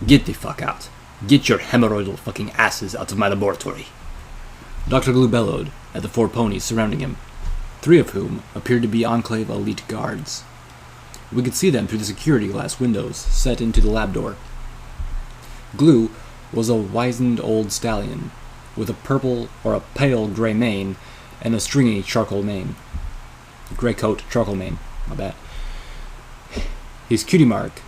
Get the fuck out. Get your hemorrhoidal fucking asses out of my laboratory. Dr. Glue bellowed at the 4 ponies surrounding him, 3 of whom appeared to be Enclave elite guards. We could see them through the security glass windows set into the lab door. Glue was a wizened old stallion, with a purple or a pale gray mane and a stringy charcoal mane. Gray coat, charcoal mane, my bad. His cutie mark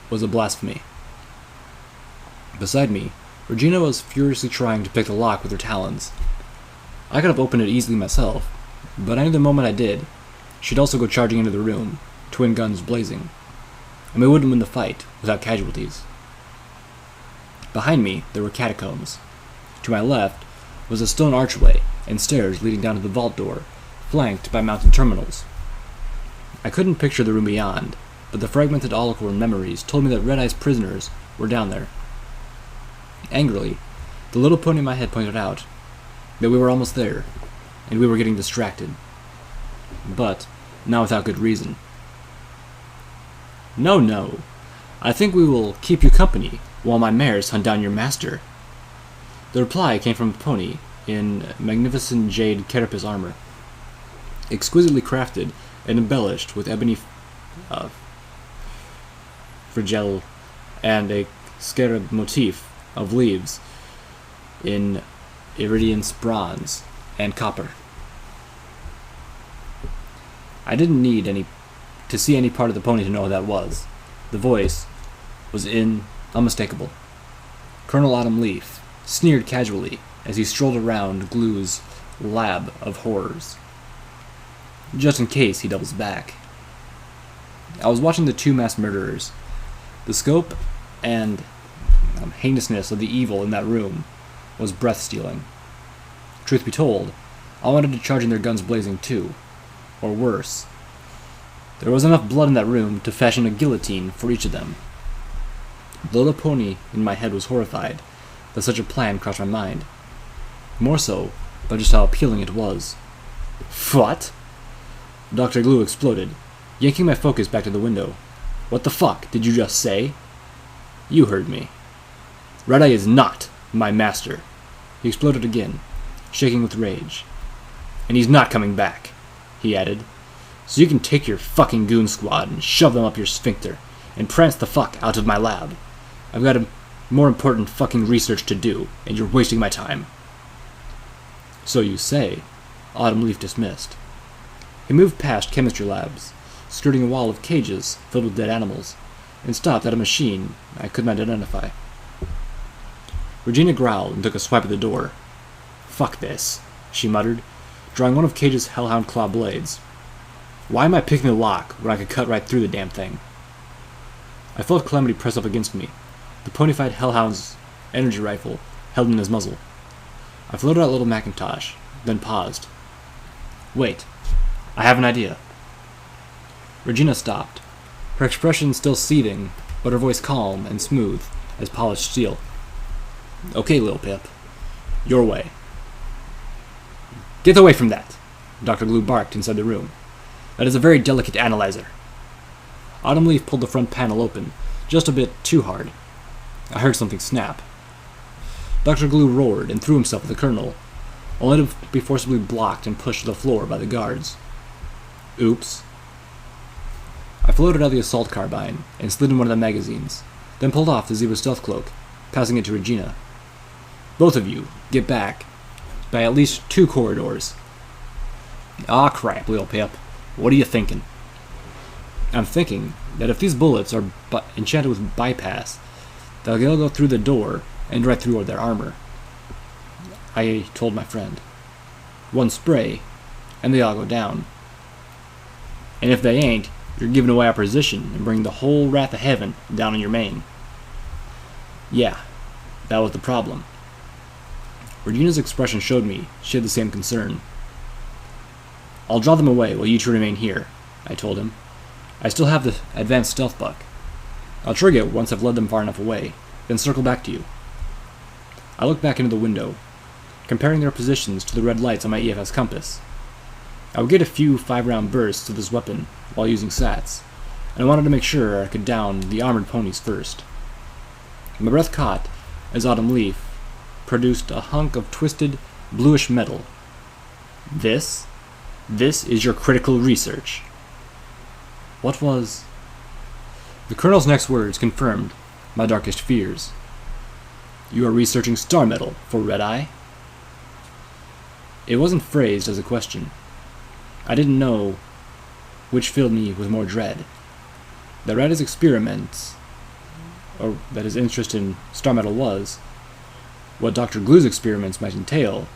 was a blasphemy. Beside me, Regina was furiously trying to pick the lock with her talons. I could have opened it easily myself, but I knew the moment I did, she'd also go charging into the room, twin guns blazing, and we wouldn't win the fight without casualties. Behind me, there were catacombs. To my left was a stone archway and stairs leading down to the vault door, flanked by mounted terminals. I couldn't picture the room beyond, but the fragmented Alicorn memories told me that Red Eye's prisoners were down there. Angrily, the little pony in my head pointed out that we were almost there, and we were getting distracted. But not without good reason. No. I think we will keep you company while my mares hunt down your master. The reply came from a pony in magnificent jade carapace armor, exquisitely crafted and embellished with ebony fragile and a scarab motif of leaves in iridiance bronze and copper. I didn't need to see any part of the pony to know who that was. The voice was unmistakable. Colonel Autumn Leaf sneered casually as he strolled around Glue's lab of horrors, just in case he doubles back. I was watching the 2 mass murderers. The scope and heinousness of the evil in that room was breath-stealing. Truth be told, I wanted to charge in their guns blazing too, or worse. There was enough blood in that room to fashion a guillotine for each of them. The little pony in my head was horrified that such a plan crossed my mind, more so by just how appealing it was. What? Dr. Glue exploded, yanking my focus back to the window. What the fuck did you just say? You heard me. Red Eye is not my master. He exploded again, shaking with rage. And he's not coming back, he added. So you can take your fucking goon squad and shove them up your sphincter and prance the fuck out of my lab. I've got a more important fucking research to do, and you're wasting my time. So you say, Autumn Leaf dismissed. He moved past chemistry labs, skirting a wall of cages filled with dead animals, and stopped at a machine I could not identify. Regina growled and took a swipe at the door. Fuck this, she muttered, drawing one of Cage's hellhound claw blades. Why am I picking the lock when I could cut right through the damn thing? I felt Calamity press up against me, the ponified hellhound's energy rifle held in his muzzle. I floated out little Macintosh, then paused. Wait, I have an idea. Regina stopped, her expression still seething, but her voice calm and smooth as polished steel. Okay, Lil Pip. Your way. Get away from that, Dr. Glue barked inside the room. That is a very delicate analyzer. Autumn Leaf pulled the front panel open, just a bit too hard. I heard something snap. Dr. Glue roared and threw himself at the colonel, only to be forcibly blocked and pushed to the floor by the guards. Oops. I floated out the assault carbine and slid in one of the magazines, then pulled off the zebra stealth cloak, passing it to Regina. Both of you, get back, by at least 2 corridors. Ah, crap, Lil Pip. What are you thinking? I'm thinking that if these bullets are enchanted with bypass, they'll go through the door and right through their armor. I told my friend. 1 spray, and they all go down. And if they ain't, you're giving away our position and bringing the whole wrath of heaven down on your mane. Yeah, that was the problem. Regina's expression showed me she had the same concern. I'll draw them away while you 2 remain here, I told him. I still have the advanced stealth buck. I'll trigger it once I've led them far enough away, then circle back to you. I looked back into the window, comparing their positions to the red lights on my EFS compass. I would get a few 5-round bursts of this weapon while using SATs, and I wanted to make sure I could down the armored ponies first. My breath caught as Autumn Leaf produced a hunk of twisted, bluish metal. This is your critical research. What was... The Colonel's next words confirmed my darkest fears. You are researching star metal for Red Eye? It wasn't phrased as a question. I didn't know which filled me with more dread. That Red Eye's experiments, or that his interest in star metal was, what Dr. Glue's experiments might entail,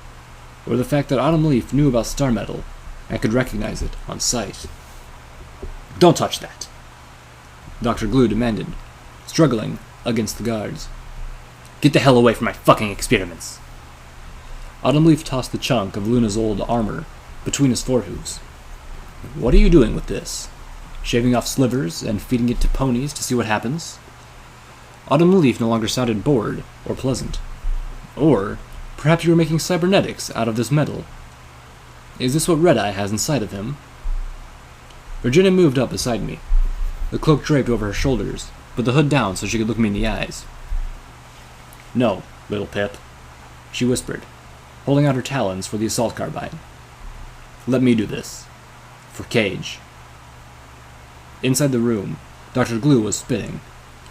or the fact that Autumn Leaf knew about star metal and could recognize it on sight. Don't touch that, Dr. Glue demanded, struggling against the guards. Get the hell away from my fucking experiments. Autumn Leaf tossed the chunk of Luna's old armor between his forehooves. What are you doing with this? Shaving off slivers and feeding it to ponies to see what happens? Autumn Leaf no longer sounded bored or pleasant. Or perhaps you were making cybernetics out of this metal. Is this what Red Eye has inside of him? Virginia moved up beside me, the cloak draped over her shoulders, but the hood down so she could look me in the eyes. No, little Pip, she whispered, holding out her talons for the assault carbine. Let me do this. For Cage. Inside the room, Dr. Glue was spitting.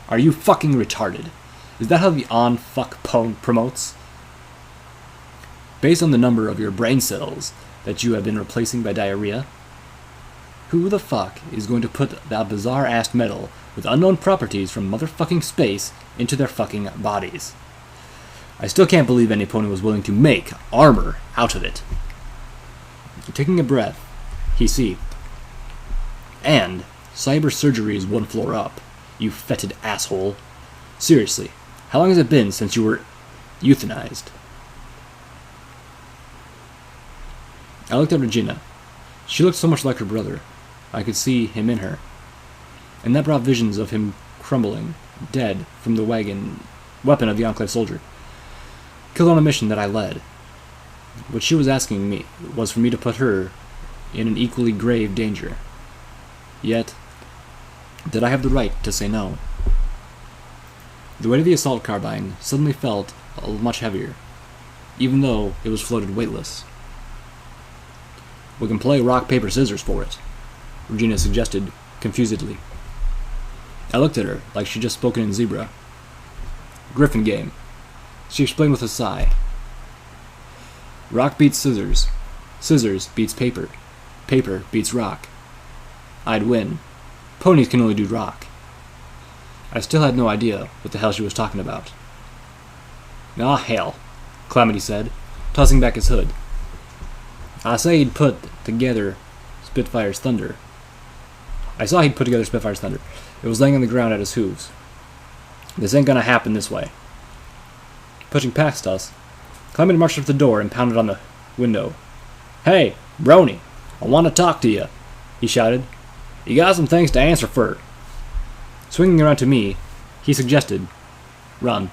Are you fucking retarded? Is that how the on-fuck promotes? Based on the number of your brain cells that you have been replacing by diarrhea? Who the fuck is going to put that bizarre-ass metal with unknown properties from motherfucking space into their fucking bodies? I still can't believe any pony was willing to make armor out of it. Taking a breath, he seethed. And cyber surgery is one floor up, you fetid asshole. Seriously, how long has it been since you were euthanized? I looked at Regina. She looked so much like her brother. I could see him in her. And that brought visions of him crumbling, dead, from the weapon of the Enclave soldier. Killed on a mission that I led. What she was asking me was for me to put her in an equally grave danger. Yet, did I have the right to say no? The weight of the assault carbine suddenly felt much heavier, even though it was floated weightless. We can play rock, paper, scissors for it, Regina suggested, confusedly. I looked at her like she'd just spoken in zebra. Griffin game, she explained with a sigh. Rock beats scissors. Scissors beats paper. Paper beats rock. I'd win. Ponies can only do rock. I still had no idea what the hell she was talking about. Ah, hell, Calamity said, tossing back his hood. I say he'd put together Spitfire's thunder. I saw he'd put together Spitfire's thunder. It was laying on the ground at his hooves. This ain't gonna happen this way. Pushing past us, Calamity marched up to the door and pounded on the window. Hey, Brony, I want to talk to you, he shouted. You got some things to answer for. Swinging around to me, he suggested, run.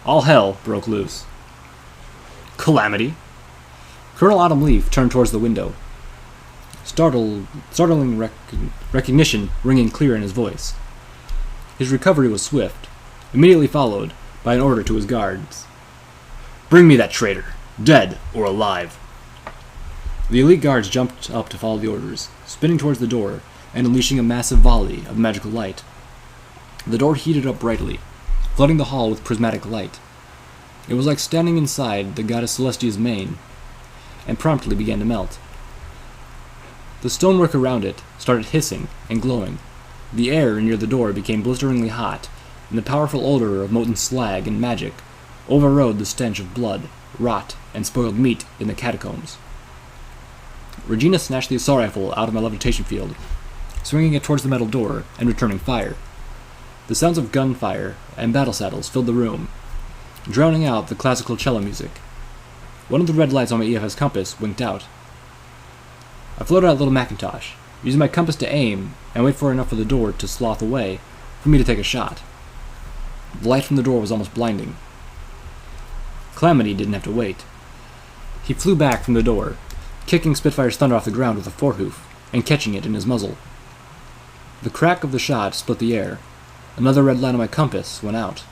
All hell broke loose. Calamity? Colonel Autumn Leaf turned towards the window, startling recognition ringing clear in his voice. His recovery was swift, immediately followed by an order to his guards. Bring me that traitor, dead or alive. The elite guards jumped up to follow the orders, spinning towards the door and unleashing a massive volley of magical light. The door heated up brightly, flooding the hall with prismatic light. It was like standing inside the goddess Celestia's mane, and promptly began to melt. The stonework around it started hissing and glowing. The air near the door became blisteringly hot, and the powerful odor of molten slag and magic overrode the stench of blood, rot, and spoiled meat in the catacombs. Regina snatched the assault rifle out of my levitation field, swinging it towards the metal door and returning fire. The sounds of gunfire and battle saddles filled the room, drowning out the classical cello music. One of the red lights on my EFS compass winked out. I floated out Little Macintosh, using my compass to aim and wait for enough of the door to slough away for me to take a shot. The light from the door was almost blinding. Calamity didn't have to wait. He flew back from the door, kicking Spitfire's thunder off the ground with a forehoof and catching it in his muzzle. The crack of the shot split the air, Another red line on my compass went out.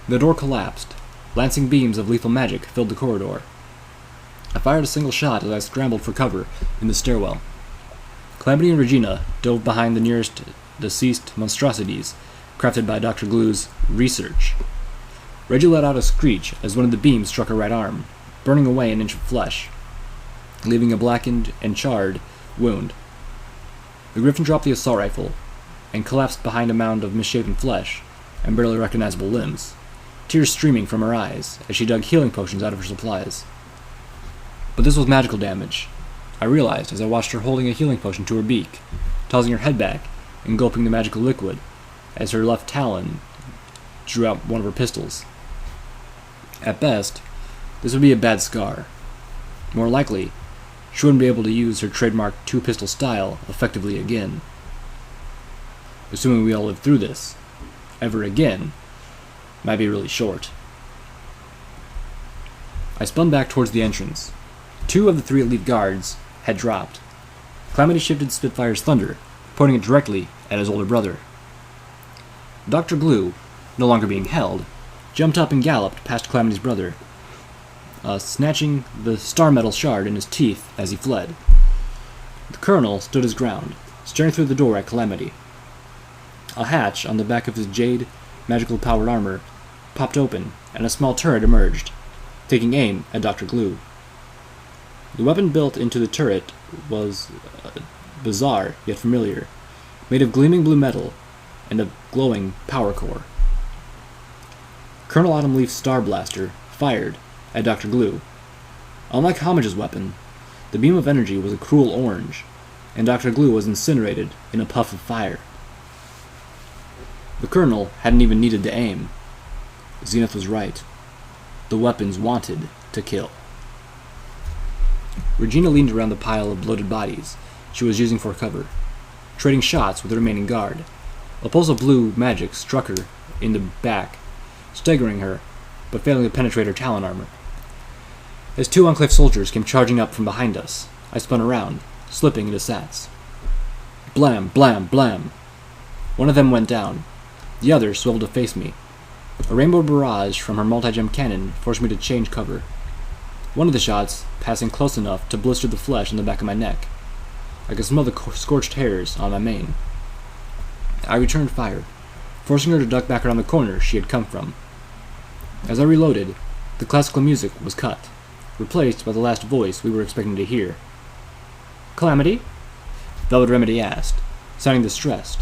The door collapsed. Lancing beams of lethal magic filled the corridor. I fired a single shot as I scrambled for cover in the stairwell. Calamity and Regina dove behind the nearest deceased monstrosities crafted by Dr. Glue's research. Reggie let out a screech as one of the beams struck her right arm, burning away an inch of flesh, leaving a blackened and charred wound. The Griffin dropped the assault rifle and collapsed behind a mound of misshapen flesh and barely recognizable limbs, tears streaming from her eyes as she dug healing potions out of her supplies. But this was magical damage, I realized as I watched her holding a healing potion to her beak, tossing her head back and gulping the magical liquid as her left talon drew out one of her pistols. At best, this would be a bad scar. More likely, she wouldn't be able to use her trademark two-pistol style effectively again. Assuming we all live through this, ever again, might be really short. I spun back towards the entrance. 2 of the 3 elite guards had dropped. Calamity shifted Spitfire's thunder, pointing it directly at his older brother. Dr. Glue, no longer being held, jumped up and galloped past Calamity's brother, snatching the star metal shard in his teeth as he fled. The colonel stood his ground, staring through the door at Calamity. A hatch on the back of his jade magical-powered armor popped open, and a small turret emerged, taking aim at Dr. Glue. The weapon built into the turret was bizarre yet familiar, made of gleaming blue metal and a glowing power core. Colonel Autumnleaf's Star Blaster fired at Dr. Glue. Unlike Homage's weapon, the beam of energy was a cruel orange, and Dr. Glue was incinerated in a puff of fire. The colonel hadn't even needed to aim. Zenith was right. The weapons wanted to kill. Regina leaned around the pile of bloated bodies she was using for cover, trading shots with the remaining guard. A pulse of blue magic struck her in the back, staggering her, but failing to penetrate her talon armor. As 2 Enclave soldiers came charging up from behind us, I spun around, slipping into sats. Blam, blam, blam. One of them went down. The other swiveled to face me. A rainbow barrage from her multi-gem cannon forced me to change cover. One of the shots passing close enough to blister the flesh on the back of my neck. I could smell the scorched hairs on my mane. I returned fire, forcing her to duck back around the corner she had come from. As I reloaded, the classical music was cut, replaced by the last voice we were expecting to hear. "Calamity?" Velvet Remedy asked, sounding distressed.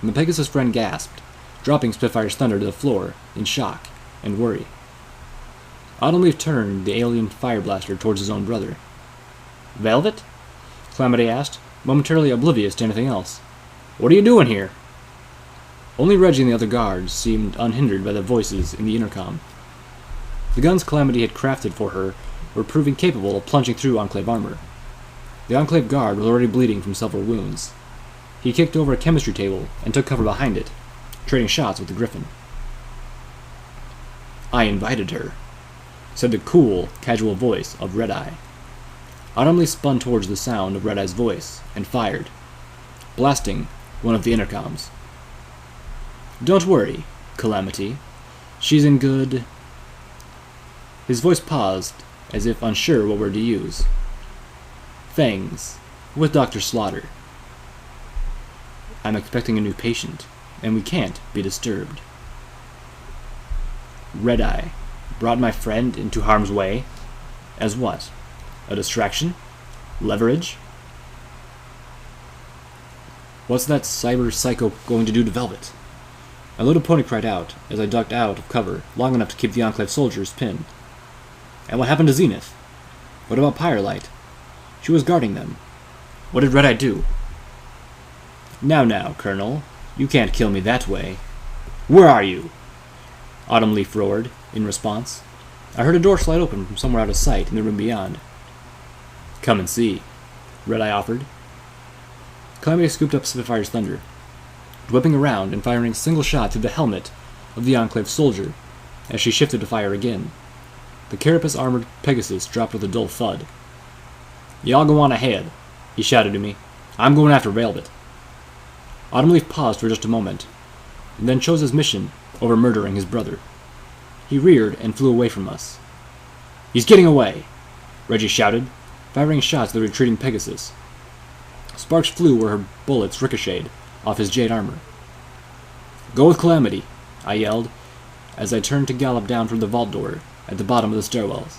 The Pegasus friend gasped, dropping Spitfire's thunder to the floor in shock and worry. Autumnleaf turned the alien fire blaster towards his own brother. "Velvet?" Calamity asked, momentarily oblivious to anything else. "What are you doing here?" Only Reggie and the other guards seemed unhindered by the voices in the intercom. The guns Calamity had crafted for her were proving capable of plunging through Enclave armor. The Enclave guard was already bleeding from several wounds. He kicked over a chemistry table and took cover behind it, trading shots with the Griffin. "I invited her," said the cool, casual voice of Red-Eye. Autumnleaf spun towards the sound of Red-Eye's voice and fired, blasting one of the intercoms. "Don't worry, Calamity. She's in good..." His voice paused, as if unsure what word to use. "Things, with Dr. Slaughter. I'm expecting a new patient, and we can't be disturbed." Red-Eye brought my friend into harm's way? As what? A distraction? Leverage? What's that cyber psycho going to do to Velvet? A little pony cried out as I ducked out of cover long enough to keep the Enclave soldiers pinned. And what happened to Zenith? What about Firelight? She was guarding them. What did Red-Eye do? Now, Colonel. You can't kill me that way. Where are you? Autumnleaf roared, in response. I heard a door slide open from somewhere out of sight in the room beyond. Come and see, Red-Eye offered. Calamity scooped up Spitfire's thunder, whipping around and firing a single shot through the helmet of the Enclave soldier as she shifted to fire again. The carapace-armored Pegasus dropped with a dull thud. Y'all go on ahead, he shouted to me. I'm going after Velvet. Autumnleaf paused for just a moment, and then chose his mission over murdering his brother. He reared and flew away from us. "He's getting away!" Reggie shouted, firing shots at the retreating Pegasus. Sparks flew where her bullets ricocheted off his jade armor. "Go with Calamity," I yelled, as I turned to gallop down from the vault door at the bottom of the stairwells.